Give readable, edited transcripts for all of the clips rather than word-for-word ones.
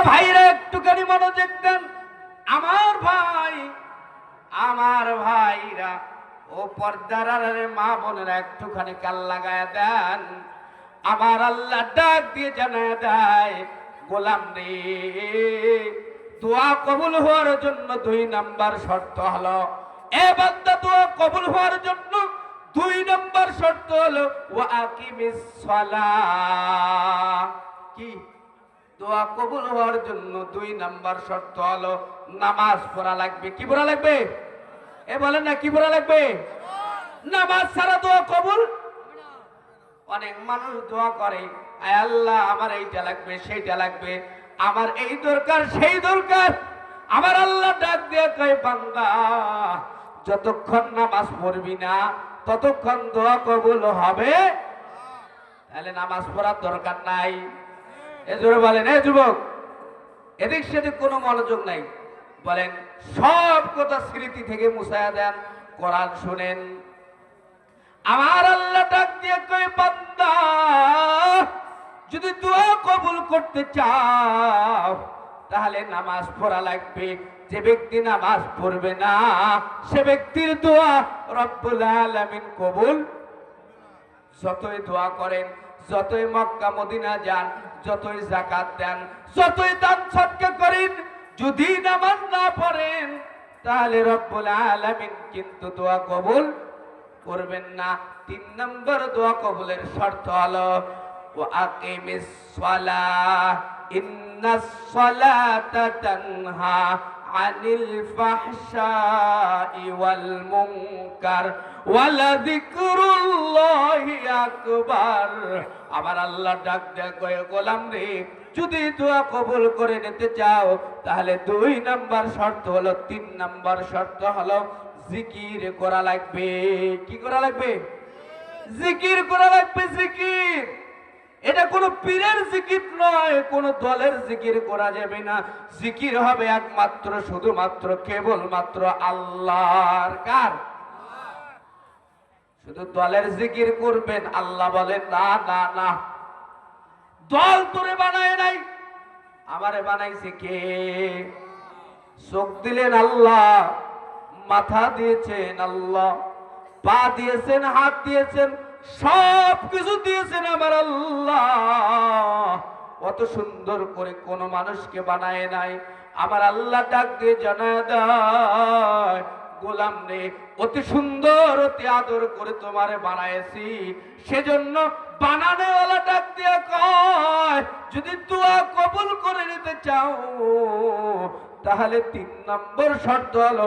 ভাইরা একটুখানি মনোযোগ দেন। আমার ভাইরা ও পর্দার আড়ালে মা বোনেরা একটুখানি কান লাগায় দেন। আমার আল্লাহ ডাক দিয়ে জানায় দেয়, গোলাম রে, দোয়া কবুল হওয়ার জন্য 2 নাম্বার শর্ত হলো, এ বান্দা দোয়া কবুল হওয়ার জন্য 2 নাম্বার শর্ত হলো ওয়া আকিমিস সালাহ। কি? দোয়া কবুল হওয়ার জন্য 2 নাম্বার শর্ত হলো নামাজ পড়া লাগবে। কি পড়া লাগবে? এ বলেন না, কি পড়া লাগবে? নামাজ ছাড়া দোয়া কবুল। অনেক মানুষ দোয়া করে, আয় আল্লাহ আমার এইটা লাগবে, সেইটা লাগবে, আমার এই দরকার, সেই দরকার। আমার আল্লাহ ডাক দিয়ে কয়, বান্দা যতক্ষণ নামাজ পড়বি না ততক্ষণ দোয়া কবুল হবে। তাহলে নামাজ পড়ার দরকার নাই। এ জোরে বলেন, এ যুবক, এদিক সেদিক কোনো মনোযোগ নাই। বলেন, সব কথা স্মৃতি থেকে মুছায়া দেন, কোরআন শুনেন। আমার আল্লাহ ডাক দিয়ে কয়, বান্দা যদি দোয়া কবুল করতে চাও তাহলে নামাজ পড়া লাগবে। যে ব্যক্তি নামাজ পড়বে না সে ব্যক্তির দোয়া রব্বুল আলামিন কবুল। যতই দোয়া করেন, যতই মক্কা মদিনা যান, যতই যাকাত দেন, যতই দান সদকা করেন, যদি নামাজ না পড়েন তাহলে রব্বুল আলামিন কিন্তু দোয়া কবুল করবেন না। 3 নম্বর দোয়া কবুলের শর্ত হলো ওয়া আকিমিস সালাহ ইন্নাস সালাতা তানহা আনিল ফাহশাই ওয়াল মুনকার ওয়ালা যিকরুল্লাহি আকবার। আমার আল্লাহ ডাক দেয়া কয়, গোলাম রে, যদি দোয়া কবুল করে নিতে চাও তাহলে 2 নাম্বার শর্ত হলো, 3 নাম্বার শর্ত হলো জিকির করা লাগবে। কি করা লাগবে? জিকির করা লাগবে। জিকির এটা কোনো পীরের জিকির নয়, কোনো দলের জিকির করা যাবে না। জিকির হবে একমাত্র শুধুমাত্র কেবলমাত্র আল্লাহর। কার? শুধু দলের জিকির করবেন, আল্লাহ বলেন না না না, দল তোরে বানায় নাই, আমারে বানাইছে কে? চোখ দিলেন আল্লাহ, মাথা দিয়েছেন আল্লাহ, পা দিয়েছেন, হাত দিয়েছেন, সব কিছু দিয়েছেন আমার আল্লাহ। অত সুন্দর করে কোন মানুষকে বানায় নাই। আমার আল্লাহ ডাক দিয়ে জানায় দেয়, গোলাম রে, অতি সুন্দর অতি আদর করে তোমারে বানাইছি, সেজন্য বানানেওয়ালা ডাক দিয়ে কয়, যদি দোয়া কবুল করে নিতে চাও তাহলে 3 নম্বর শর্ত হলো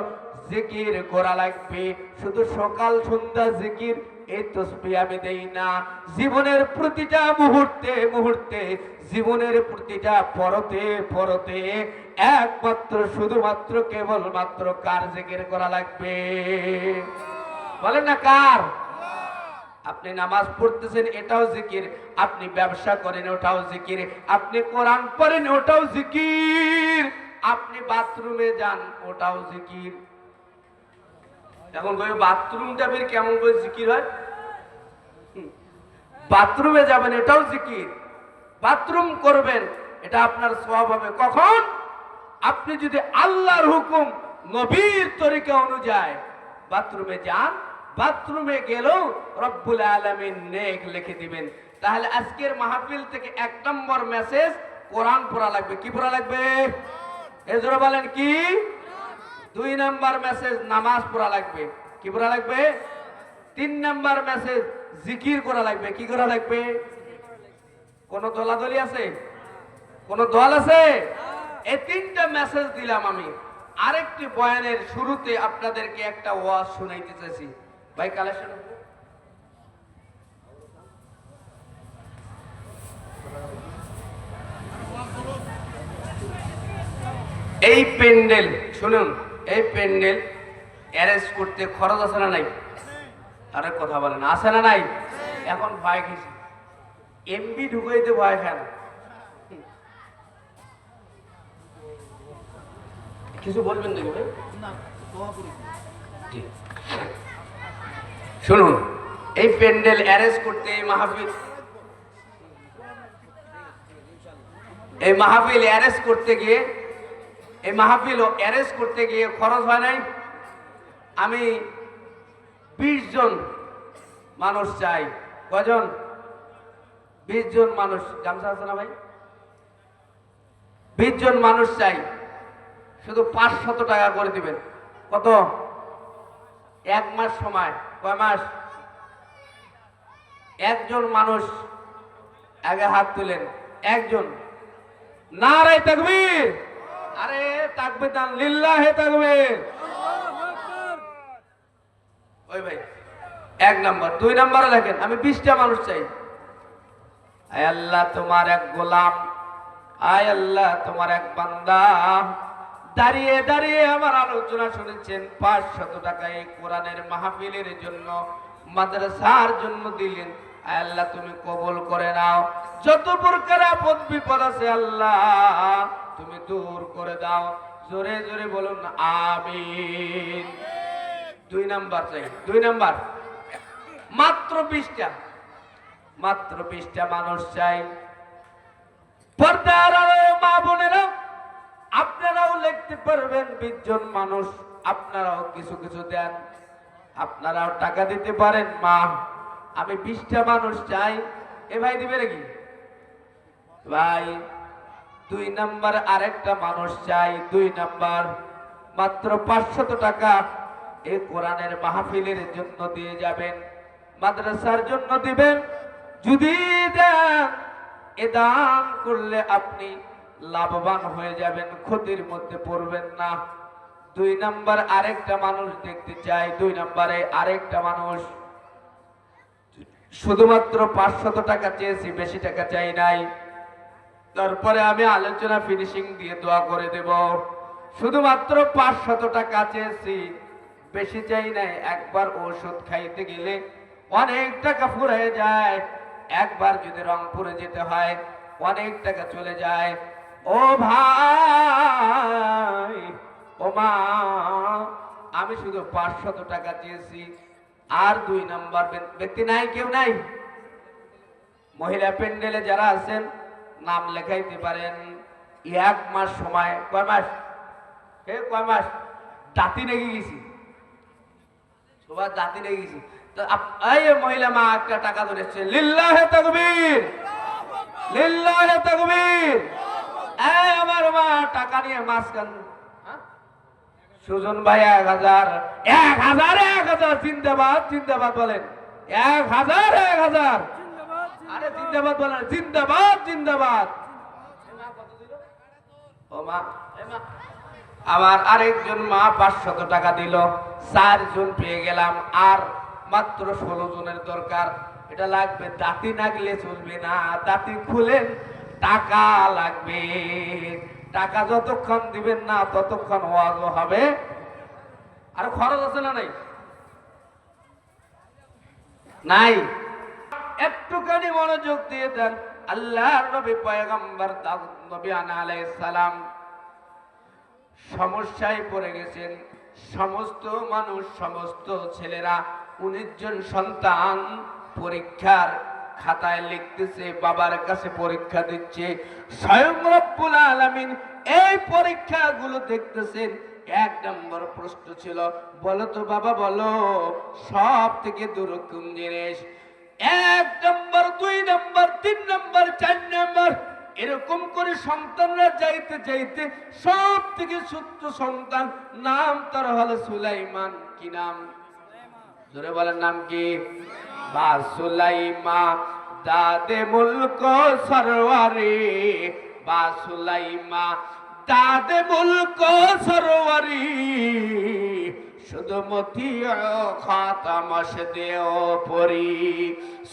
জিকির করা লাগবে। শুধু সকাল সন্ধ্যা জিকির, এই তাসবিহ আমি দেই না। জীবনের প্রতিটা মুহূর্তে মুহূর্তে, জীবনের প্রতিটা পরতে পরতে একমাত্র শুধুমাত্র কেবলমাত্র কার জিকির করা লাগবে? বলেন না, কার? আপনি নামাজ পড়তেছেন, এটাও জিকির। আপনি ব্যবসা করেন, ওটাও জিকির। আপনি কোরআন পড়েন, ওটাও জিকির। আপনি বাথরুমে যান, ওটাও জিকির। এখন কই বাথরুমটা বের কেমন করে জিকির হয়? বাথরুমে যাবেন, এটাও জিকির। বাথরুম করবেন, এটা আপনার সওয়াব হবে। কখন? আপনি যদি আল্লাহর হুকুম, নবীর তরিকা অনুযায়ী বাথরুমে যান, বাথরুমে গেলেও রব্বুল আলামিন নেক লিখে দিবেন। তাহলে আজকের মাহফিল থেকে 1 নম্বর মেসেজ, কোরআন পড়া লাগবে। কি পড়া লাগবে? এজরা বলেন কি? 2 নম্বর মেসেজ, নামাজ পড়া লাগবে। কি পড়া লাগবে? 3 নম্বর মেসেজ, জিকির করা লাগবে। কি করা লাগবে? কোন দলাদলি আছে? কোন দল আছে? এই 3টা মেসেজ দিলাম আমি। আরেকটি বয়ানের শুরুতে আপনাদেরকে একটা ওয়াজ শোনাইতে চাইছি। ভাই কালেকশন, এই প্যান্ডেল শুনুন, এই প্যান্ডেল অ্যারেঞ্জ করতে খরচ আছে না নাই? আরে কথা বলেন, আছে না নাই? এখন ভয় খেয়েছি, এমবি ঢুকাইতে ভয় খান। কিছু বলবেন নাকি ভাই? শুনুন, এই প্যান্ডেল অ্যারেঞ্জ করতে, এই মাহফিল এই মাহফিল অ্যারেঞ্জ করতে গিয়ে খরচ হয় নাই। আমি 20 জন মানুষ চাই। কজন? 20 জন মানুষ। গামছা আছে না ভাই? 20 জন মানুষ চাই। শুধু 500 টাকা করে দিবেন। কত? 1 মাস সময়। কয় মাস? একজন মানুষ আগে হাত তুলেন। একজন। নারায়ে তাকবীর। আরে তাকবীর দান, লিল্লাহে তাকবীর। ওই ভাই 1 নাম্বার। 2 নাম্বারে দেখেন, আমি 20টা মানুষ চাই। আয় আল্লাহ, তোমার এক গোলাম, আয় আল্লাহ তোমার এক বান্দা দাঁড়িয়ে দাঁড়িয়ে আমার আলোচনা শুনেছেন। 500 টাকা এই কোরআনের মাহফিলের জন্য, মাদ্রাসার জন্য দিলেন। আয় আল্লাহ তুমি কবুল করে নাও। যত প্রকার আপদ বিপদ আছে আল্লাহ তুমি দূর করে দাও। জোরে জোরে বলুন আমিন। 2 নাম্বার চাই। 2 নাম্বার। মাত্র 20টা মানুষ চাই। পর্দার আড়ালে মা বোনেরা, আপনারাও লিখতে পারবেন। 20 জন মানুষ, আপনারাও কিছু কিছু দেন, আপনারাও টাকা দিতে পারেন। মা, আমি 20টা মানুষ চাই। এ ভাই দিবে নাকি ভাই? 2 নাম্বার আরেকটা মানুষ চাই। 2 নাম্বার। মাত্র 500 টাকা এই কোরআনের মাহফিলের জন্য দিয়ে যাবেন, মাদ্রাসার জন্য দিবেন। যদি দেন, এ দান করলে আপনি লাভবান হয়ে যাবেন, ক্ষতির মধ্যে পড়বেন না। 2 নাম্বার আরেকটা মানুষ দেখতে চাই। 2 নাম্বারে আরেকটা মানুষ। শুধুমাত্র 500 টাকা চেয়েছি, বেশি টাকা চাই নাই। তারপরে আমি আলোচনা ফিনিশিং দিয়ে দোয়া করে দেব। শুধুমাত্র 500 টাকা চেয়েছি, বেশি চাই নাই। একবার ওষুধ খাইতে গেলে অনেক টাকা ফুরিয়ে যায়। একবার যদি রংপুরে যেতে হয় অনেক টাকা চলে যায়। ও ভাই, ও মা, আমি শুধু 500 টাকা চেয়েছি। আর 2 নাম্বার ব্যক্তি নাই? কেউ নাই? মহিলা প্যান্ডেলে যারা আছেন নাম লেখাইতে পারেন। 1 মাস সময়। কয় মাস? কয় মাস? দাঁতি লেগে গেছি, সবার দাঁতি লেগে গেছি। এই মহিলা মা একটা টাকা ধরেছে। লিল্লাহে তাকবীর, লিল্লাহে তাকবীর। এই আমার মা টাকা নিয়ে মাঝখান। সুজন ভাই 1000 জিন্দাবাদ জিন্দাবাদ বলেন। 1000 আরে জিন্দাবাদ বলেন। জিন্দাবাদ জিন্দাবাদ। ও মা, আমার আরেকজন মা 500 টাকা দিল। 4 জন পেয়ে গেলাম। আর মাত্র 16 জনের দরকার। এটা লাগবে। দাঁতি নাগলে চলবে না, দাঁতি খুলেন, টাকা লাগবে। টাকা যতক্ষণ দিবেন না ততক্ষণ ওয়াজও হবে। আর খরচ আছে না? নাই নাই। একটুখানি মনোযোগ দিয়ে দেন। আল্লাহর নবী পয়গম্বর দাউদ নবী আলাইহিস সালাম সমস্যায় পড়ে গেছেন। সমস্ত মানুষ, সমস্ত ছেলেরা, 19 জন সন্তান পরীক্ষার খাতায় লিখতেছে, বাবার কাছে পরীক্ষা দিচ্ছে। স্বয়ং রব্বুল আলামিন এই পরীক্ষাগুলো দেখতেছেন। 1 নম্বর প্রশ্ন ছিল, বলো তো বাবা, বলো সব থেকে দুরকম জিনিস। 1 নম্বর, 2 নম্বর, 3 নম্বর, 4 নম্বর, এরকম করে সন্তানরা যাইতে যাইতে সব থেকে ছোট্ট সন্তান, নাম তার হলো সুলাইমান। কি নাম? জোরে বলেন, নাম কি? বা সুলাইমা দাদে মুলক সরওয়ারি, বা সুলাইমা দাদে মুলক সরওয়ারি, শুধু মতিও খাতামশ দেও পরি।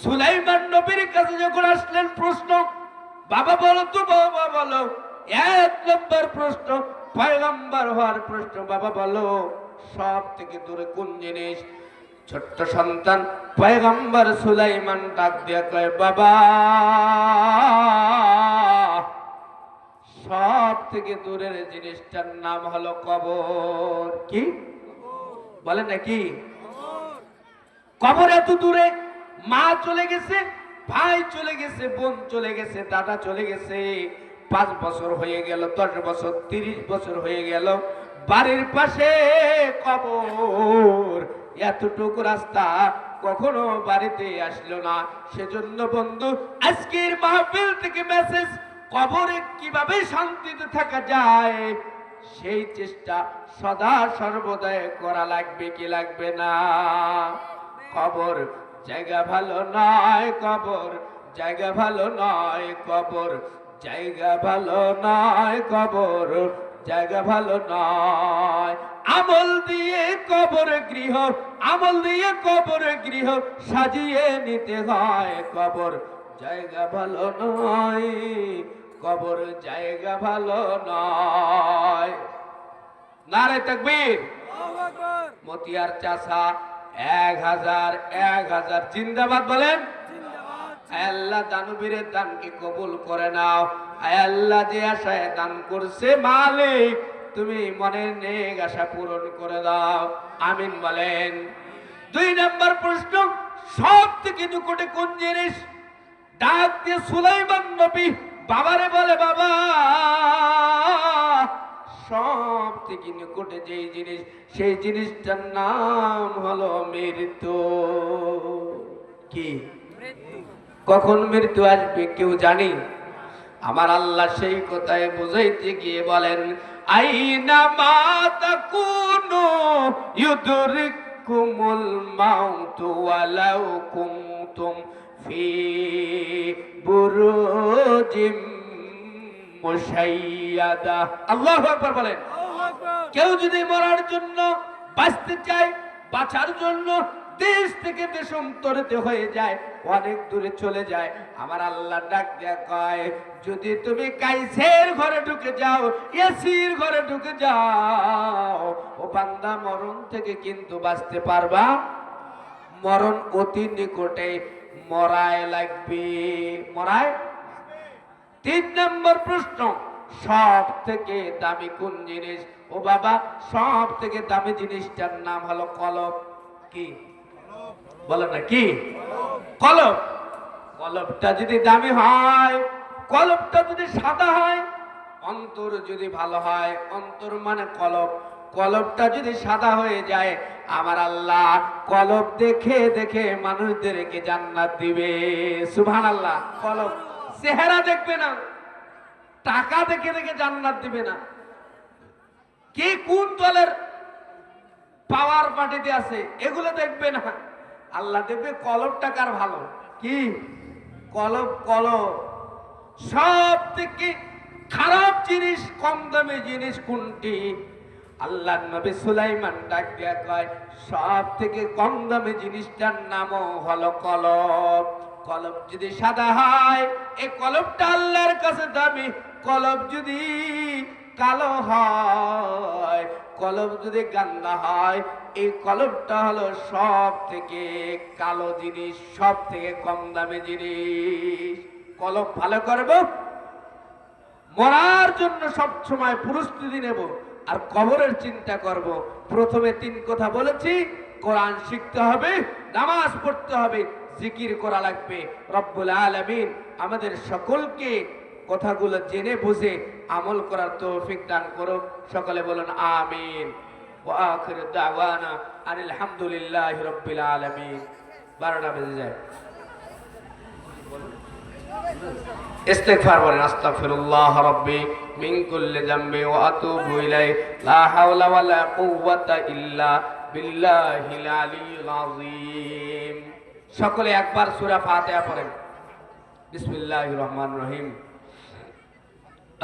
সুলাইমান নবীর কাছে যখন আসলেন, প্রশ্ন, বাবা বলো তো, বাবা বলো। 1 নম্বর প্রশ্ন, পয়গম্বর হওয়ার প্রশ্ন, বাবা বলো সব থেকে দূরে কোন জিনিস? ছোট্ট সন্তান পয়গম্বর সুলাইমান ডাক দিয়ে কয়, বাবা সব থেকে দূরের জিনিসটার নাম হলো কবর। কি বলেন নাকি? কবর এত দূরে। মা চলে গেছে, ভাই চলে গেছে, বোন চলে গেছে, দাদা চলে গেছে, 5 বছর হয়ে গেল, 10 বছর, 30 বছর হয়ে গেল, বাড়ির পাশে কবর, এতটুকু রাস্তা কখনো বাড়িতে আসলো না। সেজন্য বন্ধু, আজকের মাহফিল থেকে মেসেজ, কবরে কিভাবে শান্তিতে থাকা যায় সেই চেষ্টা সদা সর্বদাই করা লাগবে কি লাগবে না? কবর জায়গা ভালো নয়, কবর জায়গা ভালো নয়, কবর জায়গা ভালো নয়, কবর জায়গা ভালো নয়। আমল দিয়ে কবর গৃহ, আমল দিয়ে কবর গৃহ সাজিয়ে নিতে হয়। কবর জায়গা ভালো নয়, কবর জায়গা ভালো নয়। নারে তাকবীর। মতিয়ার চাষা 1000 জিন্দাবাদ বলেন। আল্লাহ দানবীরের দানকে কবুল করে নাও। আল্লাহ যে আশায় দান করছে মালিক, তুমি মনের নেক আশা পূরণ করে দাও, আমিন বলেন। 2 নম্বর প্রশ্ন, সব থেকে নিকটে কোন জিনিস? ডাক দিয়ে সুলাইমান নবী বাবারে বলে, বাবা সব থেকে নিকটে যেই জিনিস, সেই জিনিসটার নাম হলো মৃত্যু। কি? কখন মৃত্যু আসবে কেউ জানি? আমার আল্লাহ সেই কথায় বুঝাইতে গিয়ে বলেন, আইনা মা তাকুনু ইউদরিকুমুল মাউতু ওয়ালাউ কুনতুম ফি বুরুজিম মুশাইয়াদা। আল্লাহু আকবার বলেন। কেউ যদি মরার জন্য বাঁচতে চায়, বাঁচার জন্য দেশ থেকে দেশান্তরিত হয়ে যায়, অনেক দূরে চলে যায়, আমার আল্লাহ ডাক দেয়া কয়, যদি তুমি কাইসের ঘরে ঢুকে যাও, এসির ঘরে ঢুকে যাও, ও বান্দা মরণ থেকে কিন্তু বাঁচতে পারবা। মরণ অতি নিকটে, মরায় লাগবে, মরায়। 3 নম্বর প্রশ্ন, সব থেকে দামি কোন জিনিস? ও বাবা, সব থেকে দামি জিনিসটার নাম হলো কলম। কি বলেন না? কি? কলম। কলমটা যদি দামি হয়, কলমটা যদি সাদা হয়, অন্তর যদি ভালো হয়, অন্তর মানে কলম, কলমটা যদি সাদা হয়ে যায়, আমার আল্লাহ কলম দেখে দেখে মানুষদেরকে জান্নাত দিবে। সুবহানাল্লাহ। কলম চেহারা দেখবে না, টাকা দেখে দেখে জান্নাত দিবে না। কে কোন দলের পাওয়ার পার্টিতে আছে এগুলো দেখবে না, আল্লাহ দেখবে কলম টাকার ভালো। কি? কলম। কলম। সব থেকে খারাপ জিনিস, কম দামি জিনিস কোনটি? আল্লাহ নবী সুলাইমান ডাক দিয়া কয়, সব থেকে কম দামি জিনিসটার নামও হলো কলম। কলম যদি সাদা হয়, এই কলমটা আল্লাহর কাছে দামি। কলম যদি কালো হয়, কলম যদি গান্দা হয়, এই কলমটা হলো সব থেকে কালো জিনিস, সব থেকে কম দামি জিনিস। কলম ভালো করব, মরার জন্য সব সময় প্রস্তুতি নেব, আর কবরের চিন্তা করব। প্রথমে 3 কথা বলেছি, কোরআন শিখতে হবে, নামাজ পড়তে হবে, জিকির করা লাগবে। রব্বুল আলামিন আমাদের সকলকে কথাগুলো জেনে বুঝে আমল করার তৌফিক দান করুক। সকলে বলুন আমিন। ওয়া আখিরু দাওয়ানা আনিল হামদুলিল্লাহি রাব্বিল আলামিন। 12টা বেজে যায়। ইস্তিগফার বলেন, আস্তাগফিরুল্লাহ রাব্বি মিন কুল্লি যামবি ওয়া আতুবু ইলাইহি, লা হাওলা ওয়ালা কুওয়াতা ইল্লা বিল্লাহিল আলিয়্যিল আযীম। সকলে একবার সূরা ফাতিহা পড়েন। বিসমিল্লাহির রহমানির রহিম।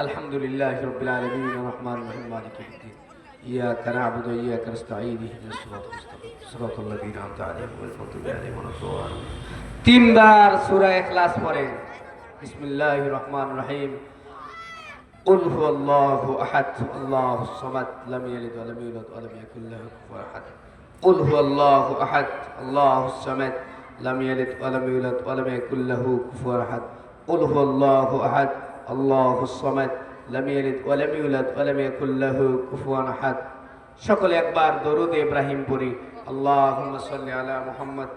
আলহামদুলিল্লাহি রাব্বিল আলামিন আর রহমানির রহিম মালিকি ইয়াউমিদ্দিন ইয়াকা না'বুদু ওয়া ইয়াকা নাস্তাঈন ইহদিনাস সিরাতাল মুস্তাকিম সিরাতাল লাযীনা আন'আমতা আলাইহিম গায়রিল মাগদুবি আলাইহিম ওয়ালাদ-দাল্লিন। 3 বার সূরা ইখলাস পড়েন। বিসমিল্লাহির রহমানির রহিম। কুল হুয়াল্লাহু আহাদ আল্লাহুস সামাদ লাম ইয়ালিদ ওয়া লাম ইউলাদ ওয়া লাম ইয়াকুল লাহু কুফুওয়ান আহাদ। কুল হুয়াল্লাহু আহাদ আল্লাহুস সামাদ লাম ইয়ালিদ ওয়া লাম ইউলাদ ওয়া লাম ইয়াকুল লাহু কুফুওয়ান আহাদ। কুল হুয়াল্লাহু আহাদ আল্লাহুস সামাদ লাম ইয়ালিদ ওয়া লাম ইউলাদ ওয়া লাম ইয়াকুল লাহু কুফুওয়ান আহাদ। সকলে একবার দরুদ ইব্রাহিম পড়ি। আল্লাহুম্মা সাল্লি আলা মুহাম্মদ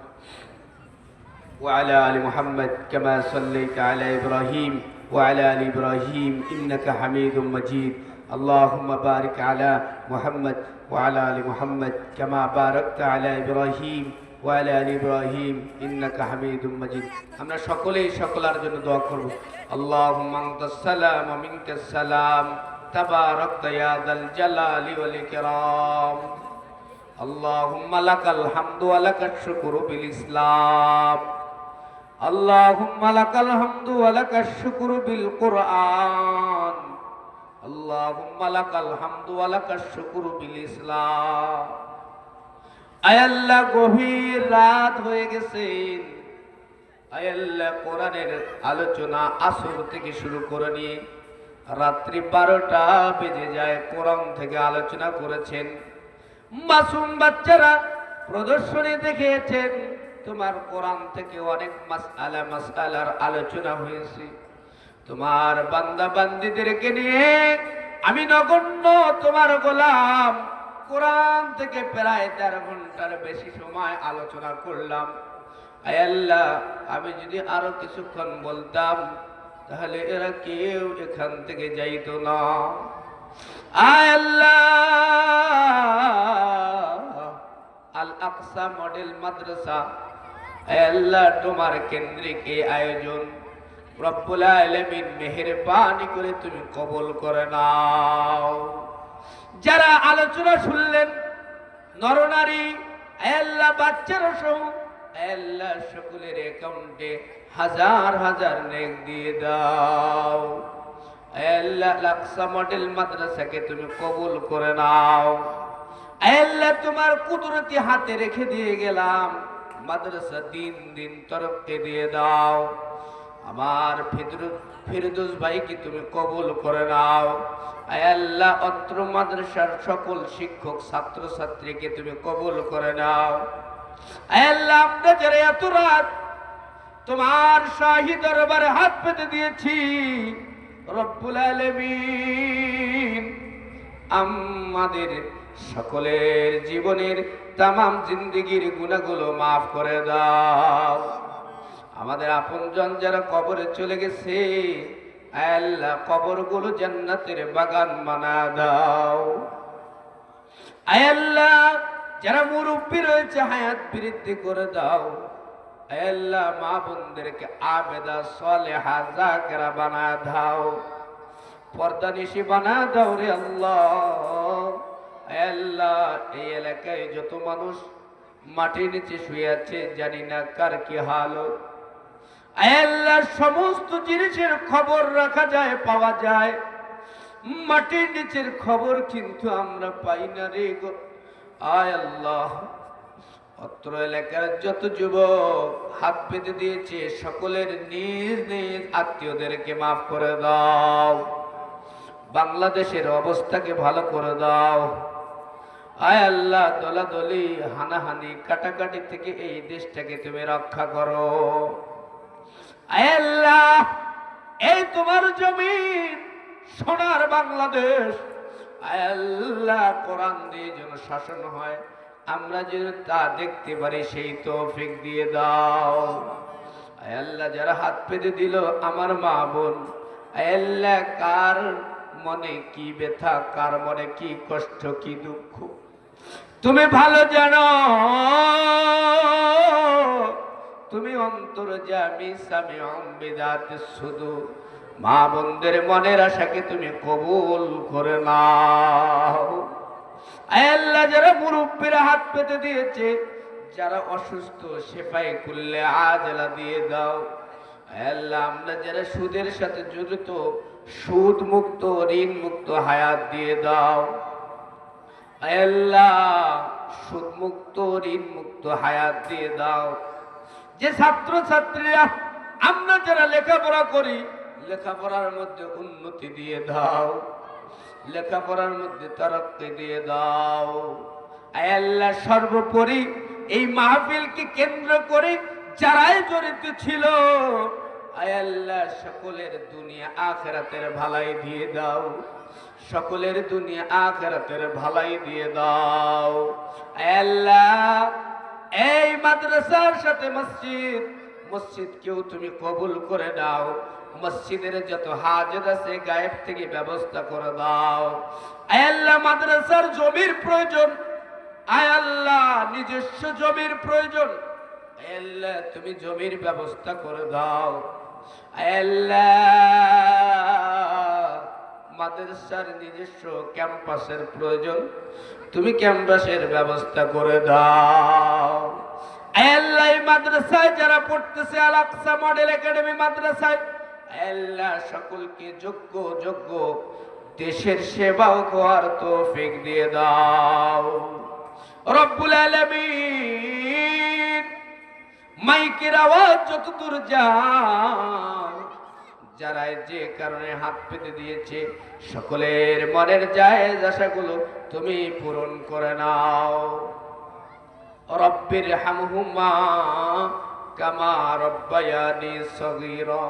وعلى آل محمد كما صليت على إبراهيم وعلى آل إبراهيم إنك حميد مجيد اللهم بارك على محمد وعلى آل محمد كما باركت على إبراهيم وعلى آل إبراهيم إنك حميد مجيد আমরা সকলেই সকলের জন্য দোয়া করব اللهم أنت السلام ومنك السلام تباركت يا ذا الجلال والإكرام اللهم لك الحمد ولك الشكر بالإسلام اللهم لك الحمد ولك الشكر بالقرآن اللهم لك الحمد ولك الشكر بالإسلام আয় আল্লাহ গভীর রাত হয়ে গেছেন আয় আল্লাহ কোরআনের আলোচনা আসর থেকে শুরু করে নিয়ে রাত্রি 12টা বেজে যায় কোরআন থেকে আলোচনা করেছেন মাসুম বাচ্চারা প্রদর্শনী দেখেছেন তোমার কোরআন থেকে অনেক মাসআলার আলোচনা হয়েছে তোমার বান্দা বান্দীদেরকে নিয়ে আমি নগণ্য তোমার গোলাম কোরআন থেকে প্রায় 13 ঘন্টার বেশি সময় আলোচনা করলাম আয় আল্লাহ আমি যদি আরো কিছুক্ষণ বলতাম তাহলে এরা কেউ এখান থেকে যাইতো না আয় আল্লাহ আল আকসা মডেল মাদ্রাসা আয় আল্লাহ তোমার কেন্দ্রিক এই আয়োজন রব্বুল আলামিন মেহেরবানি করে তুমি কবুল করে নাও যারা আলোচনা শুনলেন নরনারী আল্লাহ বাচ্চারা সহ আল্লাহ সকলের অ্যাকাউন্টে হাজার হাজার নেক দিয়ে দাও আল্লাহ লাকসা মডেল মাদ্রাসাকে তুমি কবুল করে নাও আল্লাহ তোমার কুদরতি হাতে রেখে দিয়ে গেলাম মাদ্রাসা দিন দিন তরক্কি দিয়ে দাও আমার ফিরদৌস ভাইকে তুমি কবুল করে নাও আয় আল্লাহ অত্র মাদ্রাসার সকল শিক্ষক ছাত্র ছাত্রীকে তুমি কবুল করে নাও আয় আল্লাহ আমরা যারা এত রাত তোমার শাহী দরবারে হাত পেতে দিয়েছি রব্বুল আলামিন আমাদের সকলের জীবনের তামাম জিন্দেগির গুনাহগুলো মাফ করে দাও আমাদের আপনজন যারা কবরে চলে গেছে আল্লাহ কবরগুলো জান্নাতের বাগান বানায় দাও আল্লাহ যারা মুরব্বী রয়েছে হায়াত বৃদ্ধি করে দাও আল্লাহ মা বোনদেরকে আবেদা সালেহা যাকেরা বানায় দাও পর্দানিশি বানায় দাও রে আল্লাহ আল্লাহ এই এলাকায় যত মানুষ মাটির নিচে শুয়ে আছে জানি না কার কি হালত আল্লাহ সমস্ত জিনিসের খবর রাখা যায় পাওয়া যায় মাটির নিচের খবর কিন্তু আমরা পাই না রে গো আয় আল্লাহ অত্র এলাকার যত যুবক হাত পেতে দিয়েছে সকলের নিজ নিজ আত্মীয়দেরকে মাফ করে দাও বাংলাদেশের অবস্থাকে ভালো করে দাও আয় আল্লাহ দলাদলি হানাহানি কাটাকাটি থেকে এই দেশটাকে তুমি রক্ষা করো আয় আল্লাহ এই তোমার জমিন সোনার বাংলাদেশ আয় আল্লাহ কোরআন দিয়ে যেন শাসন হয় আমরা যেন তা দেখতে পারি সেই তৌফিক দিয়ে দাও আয় আল্লাহ যারা হাত পেতে দিল আমার মা বোন আয় আল্লাহ কার মনে কি ব্যথা কার মনে কি কষ্ট কি দুঃখ তুমি ভালো জানো তুমি অন্তর্যামী সামিউম বিযাতিস সুদূর মা বোনদের মনের আশাকে তুমি কবুল করে নাও আয় আল্লাহ যারা মুরব্বীরা হাত পেতে দিয়েছে যারা অসুস্থ শেফায়ে কুল্লে আজলা দিয়ে দাও আয় আল্লাহ আমরা যারা সুদের সাথে জড়িত সুদ মুক্ত ঋণ মুক্ত হায়াত দিয়ে দাও আয় আল্লাহ সুদ মুক্ত ঋণ মুক্ত হায়াত দিয়ে দাও যে ছাত্র ছাত্রীরা আমরা যারা লেখাপড়া করি লেখাপড়ার মধ্যে উন্নতি দিয়ে দাও লেখাপড়ার মধ্যে তরক্কি দিয়ে দাও আয় আল্লাহ সর্বোপরি এই মাহফিলকে কেন্দ্র করে যারাই জড়িত ছিল আয় আল্লাহ সকলের দুনিয়া আখিরাতের ভালাই দিয়ে দাও সকলের দুনিয়া আখিরাতের ভালাই দিয়ে দাও আয় আল্লাহ এই মাদ্রাসার সাথে মসজিদকেও তুমি কবুল করে দাও মসজিদের যত হাজত আছে গায়েব থেকে ব্যবস্থা করে দাও। আয় আল্লাহ মাদ্রাসার জমির প্রয়োজন, আয় আল্লাহ নিজস্ব জমির প্রয়োজন, আয় আল্লাহ তুমি জমির ব্যবস্থা করে দাও। আয় আল্লাহ মাদ্রাসার নিজস্ব ক্যাম্পাসের প্রয়োজন, তুমি ক্যাম্পাসের ব্যবস্থা করে দাও। আয় আল্লাহ এই মাদ্রাসায় যারা পড়তেছে আল আকসা মডেল একাডেমি মাদ্রাসায়, আয় আল্লাহ সকলকে যোগ্য যোগ্য দেশের সেবাও করার তৌফিক দিয়ে দাও রব্বুল আলামিন। মাইকের আওয়াজ যতদূর যায়, যারা যে কারণে হাত পেতে দিয়েছে সকলের মনের জায়েজ আশাগুলো তুমি পূরণ করে নাও। রব্বির হামহুমা কামা রব্বায়ানি সগীরা,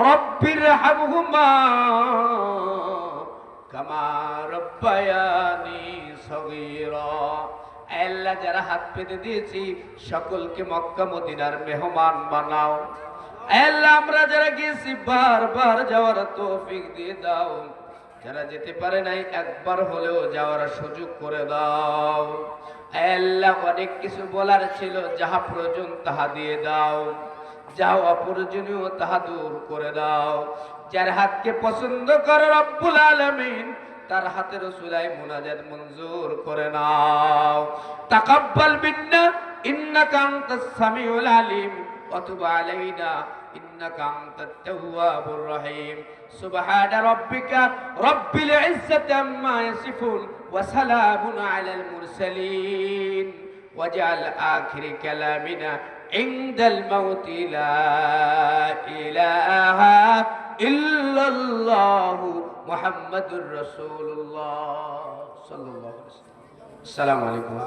রব্বির হামহুমা কামা রব্বায়ানি সগীরা। আল্লাহ যারা হাত পেতে দিয়েছি সকলকে মক্কা মদিনার মেহমান বানাও। আল্লাহ আমরা যারা গেছি বারবার যাওয়ার তৌফিক দিয়ে দাও, যারা যেতে পারে নাই একবার হলেও যাওয়ার সুযোগ করে দাও। আল্লাহ অনেক কিছু বলার ছিল, যাহা প্রয়োজন তাহা দিয়ে দাও, যা অপ্রয়োজনীয় তাহা দূর করে দাও। যার হাতকে পছন্দ করে রব্বুল আলামিন তার হাতের রসুলাই মুনাজাত মঞ্জুর করে নাও। তাকাব্বাল মিন্না ইন্নাকা আনতাস সামিউল আলিম ওয়া তুব আলাইনা ইন্নাকা আনতাত তাওয়াবুর রহিম। সুবহান রাব্বিকা রাব্বিল ইজ্জাতি আম্মা ইয়াসিফুন ওয়া সালামুন আলাল মুরসালিন ওয়াজআল আখির কালামিনা ইনদাল মাউতি লা ইলাহা ইল্লাল্লাহু মুহাম্মাদুর রাসূলুল্লাহ সাল্লাল্লাহু আলাইহি ওয়াসাল্লাম। আসসালামু আলাইকুম।